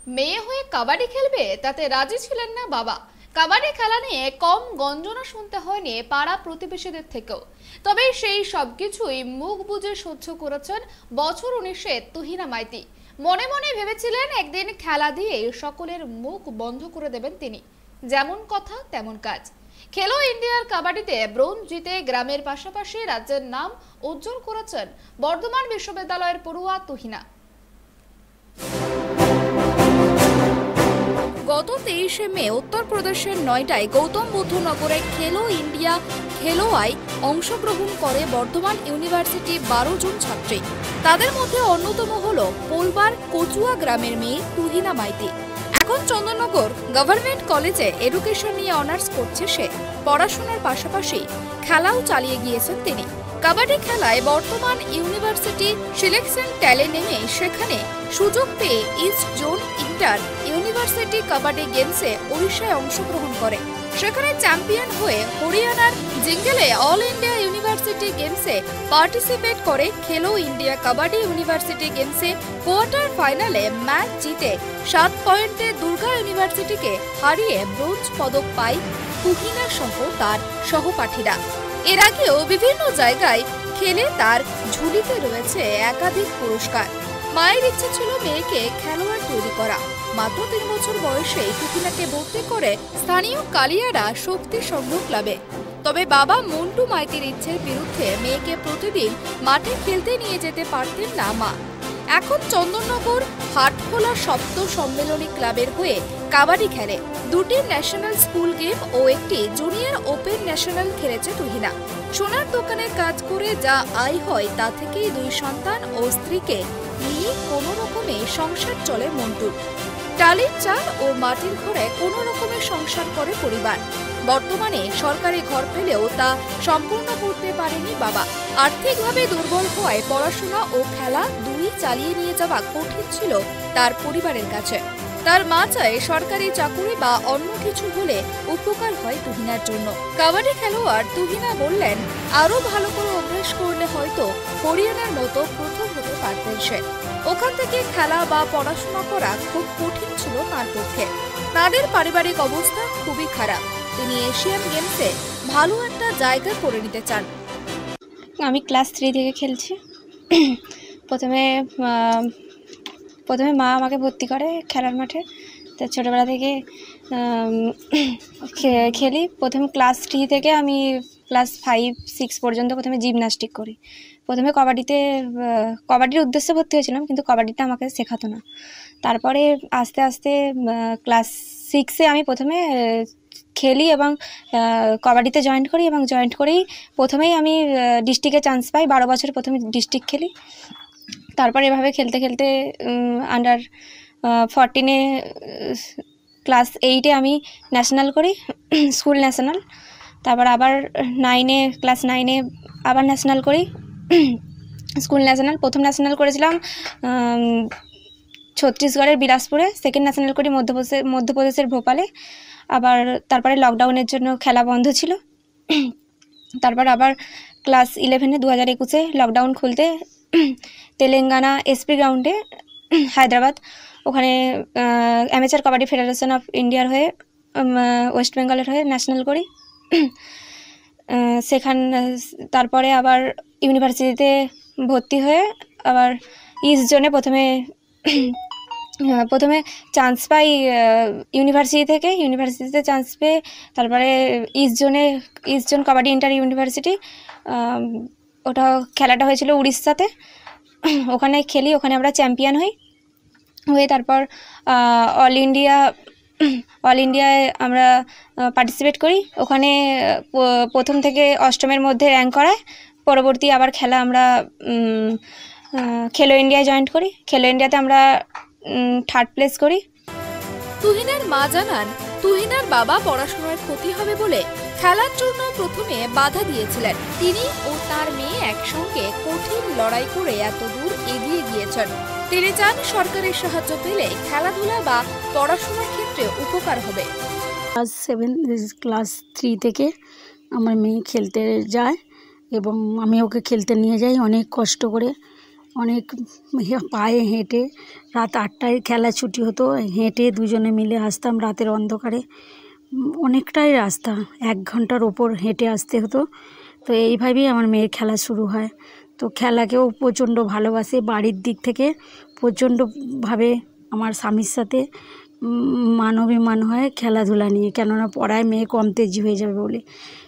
মেয়ে হয়ে কাবাডি খেলবে তাতে রাজি ছিলেন না বাবা। কাবাডি খেলা নিয়ে কম গঞ্জনা শুনতে হয়নি পাড়া প্রতিবেশীদের থেকেও। তবে সেই সবকিছুই মুখ বুজে সহ্য করেছেন বছর 19-এ তুহিনা মাইতি। মনে মনে ভেবেছিলেন একদিন খেলা দিয়ে সকলের মুখ বন্ধ করে দেবেন তিনি। যেমন কথা তেমন কাজ। খেলো ইন্ডিয়ার কাবাডিতে ব্রোঞ্জ জিতে গ্রামের পাশাপাশি রাজ্যের নাম উজ্জ্বল করেছেন বর্ধমান বিশ্ববিদ্যালয়ের পড়ুয়া তুহিনা। গত 23শে মে উত্তরপ্রদেশের নয়ডায় গৌতম বুদ্ধ নগরে খেলো ইন্ডিয়া খেলোয়ায় অংশগ্রহণ করে বর্ধমান ইউনিভার্সিটি 12 জন ছাত্রী। তাদের মধ্যে অন্যতম হল পোলবার কচুয়া গ্রামের মেয়ে তুহিনা মাইতি। এখন চন্দননগর গভর্নমেন্ট কলেজে এডুকেশন নিয়ে অনার্স করছে সে। পড়াশোনার পাশাপাশি খেলাও চালিয়ে গিয়েছেন তিনি। কাবাডি খেলায় বর্তমান ইউনিভার্সিটি সিলেকশন ট্যালে নেমে সেখানে সুযোগ পেয়ে east zone inter university kabaddi গেমসে ওড়িশায় অংশগ্রহণ করে। সেখানে চ্যাম্পিয়ন হয়ে হরিয়ানার জিঙ্গেলে অল ইন্ডিয়া ইউনিভার্সিটি গেমসে পার্টিসিপেট করে। খেলো ইন্ডিয়া কাবাডি ইউনিভার্সিটি গেমসে কোয়ার্টার ফাইনালে ম্যাচ জিতে 7 পয়েন্টে দুর্গা ইউনিভার্সিটিকে হারিয়ে ব্রোঞ্জ পদক পায় তুহিনা সহ তার সহপাঠীরা। এর আগেও বিভিন্ন জায়গায় খেলে তার ঝুলিতে রয়েছে একাধিক পুরস্কার। মায়ের ইচ্ছে ছিল মেয়েকে খেলোয়াড় তৈরি করা। মাত্র 3 বছর বয়সে তুহিনাকে ভর্তি করে স্থানীয় কালিয়ারা শক্তি সংঘ ক্লাবে। তবে বাবা মন্টু মাইতির ইচ্ছের বিরুদ্ধে মেয়েকে প্রতিদিন মাঠে খেলতে নিয়ে যেতে পারতেন না মা। এখন চন্দননগর হাটখোলা সপ্ত সম্মেলনী ক্লাবের হয়ে কাবাডি খেলে। 2টি ন্যাশনাল স্কুল গেম ও একটি জুনিয়র ওপেন ন্যাশনাল খেলেছে তুহিনা। সোনার দোকানে কাজ করে যা আয় হয় তা থেকেই 2 সন্তান ও স্ত্রীকে নিয়ে কোনো রকমে সংসার চলে মন্টুর। টালির চাল ও মাটির ঘরে কোনো রকমের সংসার করে পরিবার। বর্তমানে সরকারি ঘর পেলেও তা সম্পূর্ণ করতে পারেনি বাবা। আর্থিকভাবে দুর্বল হওয়ায় পড়াশোনা ও খেলা দুই চালিয়ে নিয়ে যাওয়া কঠিন ছিল তার পরিবারের কাছে। তার মা চায় সরকারি চাকুরি বা অন্য কিছু হলে উপকার হয় তুহিনার জন্য। কাবাডি খেলোয়াড় তুহিনা বললেন, আরো ভালো করে অভ্যাস করলে হয়তো হরিয়ানার মতো প্রথম হতে পারতেন সে। ওখান থেকে খেলা বা পড়াশোনা করা খুব কঠিন ছিল তার পক্ষে। তাদের পারিবারিক অবস্থা খুবই খারাপ। তিনি এশিয়ান গেমসে ভালো একটা জায়গা করে নিতে চান। আমি ক্লাস 3 থেকে খেলছি। প্রথমে মা আমাকে ভর্তি করে খেলার মাঠে। তো ছোটোবেলা থেকে খেলি। প্রথম ক্লাস 3 থেকে আমি ক্লাস 5-6 পর্যন্ত প্রথমে জিমন্যাস্টিক করি। প্রথমে কবাডির উদ্দেশ্যে ভর্তি হয়েছিলাম, কিন্তু কবাডিটা আমাকে শেখাতো না। তারপরে আস্তে আস্তে ক্লাস 6-এ আমি প্রথমে খেলি এবং কবাডিতে জয়েন্ট করি, এবং জয়েন্ট করেই প্রথমেই আমি ডিস্ট্রিক্টে চান্স পাই। 12 বছর প্রথমে ডিস্ট্রিক্ট খেলি। তারপর এভাবে খেলতে খেলতে আন্ডার 14-এ ক্লাস 8-এ আমি ন্যাশনাল করি, স্কুল ন্যাশনাল। তারপর আবার ক্লাস 9-এ আবার ন্যাশনাল করি, স্কুল ন্যাশনাল। প্রথম ন্যাশনাল করেছিলাম ছত্তিশগড়ের বিলাসপুরে, সেকেন্ড ন্যাশনাল করি মধ্যপ্রদেশের ভোপালে। তারপরে লকডাউনের জন্য খেলা বন্ধ ছিল। তারপর আবার ক্লাস 11-এ 2021-এ লকডাউন খুলতে তেলেঙ্গানা এসপি গ্রাউন্ডে হায়দ্রাবাদ, ওখানে অ্যামেচার কাবাডি ফেডারেশন অফ ইন্ডিয়ার হয়ে ওয়েস্ট বেঙ্গলের হয়ে ন্যাশনাল করি। তারপরে আবার ইউনিভার্সিটিতে ভর্তি হয়ে আবার ইস্ট জোনে প্রথমে চান্স পাই ইউনিভার্সিটিতে চান্স পেয়ে তারপরে east zone kabaddi inter university, খেলাটা হয়েছিল উড়িষ্যাতে। ওখানে খেলি, ওখানে আমরা চ্যাম্পিয়ন হয়ে তারপর অল ইন্ডিয়ায় আমরা পার্টিসিপেট করি। ওখানে প্রথম থেকে অষ্টমের মধ্যে র্যাঙ্ক করায়। পরবর্তী আবার খেলা আমরা খেলো ইন্ডিয়ায় জয়েন করি। খেলো ইন্ডিয়াতে আমরা 3rd প্লেস করি। তুহিনার মা জানান, তুহিনার বাবা পড়াশোনার ক্ষতি হবে বলে খেলার জন্য প্রথমে বাধা দিয়েছিলেন। তিনি ও তার মেয়ে একসঙ্গে কঠিন লড়াই করে এত দূর এগিয়ে গিয়েছেন। তিনি চান সরকারের সাহায্য পেলে খেলাধুলা বা পড়াশোনার ক্ষেত্রে উপকার হবে। ক্লাস 3 থেকে আমার মেয়ে খেলতে যায় এবং আমি ওকে খেলতে নিয়ে যাই অনেক কষ্ট করে। অনেক পায়ে হেঁটে রাত 8টায় খেলা ছুটি হতো, হেঁটে দুজনে মিলে আসতাম রাতের অন্ধকারে। অনেকটাই রাস্তা, 1 ঘন্টার ওপর হেঁটে আসতে হতো। তো এইভাবেই আমার মেয়ের খেলা শুরু হয়। তো খেলাকেও প্রচণ্ড ভালোবাসে। বাড়ির দিক থেকে প্রচণ্ডভাবে আমার স্বামীর সাথে মানবিমান হয় খেলাধুলা নিয়ে, কেননা পড়ায় মেয়ে কম তেজি হয়ে যাবে বলে।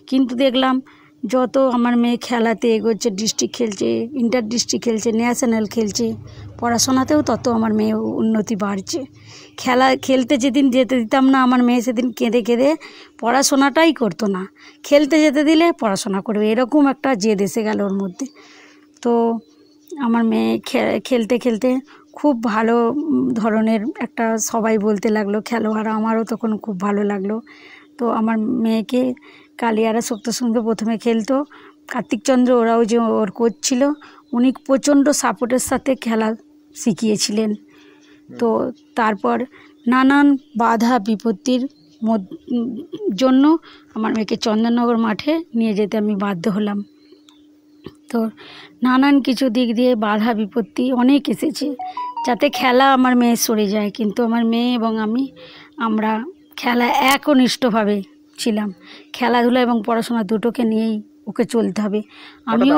কিন্তু দেখলাম যত আমার মেয়ে খেলাতে এগোচ্ছে, ডিস্ট্রিক্ট খেলছে, ইন্টার ডিস্ট্রিক্ট খেলছে, ন্যাশনাল খেলছে, পড়াশোনাতেও তত আমার মেয়ে উন্নতি বাড়ছে। খেলতে যেদিন যেতে দিতাম না, আমার মেয়ে সেদিন কেঁদে কেঁদে পড়াশোনাটাই করতো না, খেলতে যেতে দিলে পড়াশোনা করবে, এরকম একটা জেদ এসে গেল ওর মধ্যে। তো আমার মেয়ে খেলতে খেলতে খুব ভালো ধরনের একটা সবাই বলতে লাগলো খেলোয়াড়, আমারও তখন খুব ভালো লাগলো। তো আমার মেয়েকে কালিয়ারা সপ্তসুন্দর প্রথমে খেলতো, কার্তিকচন্দ্র ওরাও যে ওর কোচ ছিল, উনি প্রচণ্ড সাপোর্টের সাথে খেলা শিখিয়েছিলেন। তো তারপর নানান বাধা বিপত্তির জন্য আমার মেয়েকে চন্দননগর মাঠে নিয়ে যেতে আমি বাধ্য হলাম। তো নানান কিছু দিক দিয়ে বাধা বিপত্তি অনেক এসেছে যাতে খেলা আমার মেয়ে সরে যায়, কিন্তু আমার মেয়ে এবং আমরা খেলা একনিষ্ঠভাবে ছিলাম। খেলাধুলা এবং পড়াশোনা দুটোকে নিয়েই ওকে চলতে হবে। আমিও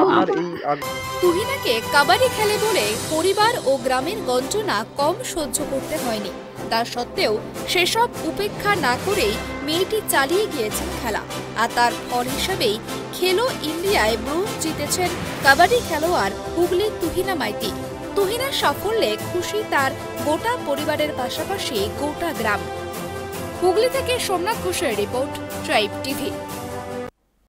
তুহিনাকে কাবাডি খেলে বলে পরিবার ও গ্রামের গঞ্জনা কম সহ্য করতে হয়নি। তা সত্ত্বেও সেসব উপেক্ষা না করেই মেয়েটি চালিয়ে গিয়েছেন খেলা, আর তার ফল হিসেবেই খেলো ইন্ডিয়ায় ব্রোঞ্জ জিতেছেন কাবাডি খেলোয়াড় হুগলির তুহিনা মাইতি। তুহিনার সাফল্যে খুশি তার গোটা পরিবারের পাশাপাশি গোটা গ্রাম। হুগলি থেকে সোমনাথ ঘোষের রিপোর্ট, ট্রাইব টিভি।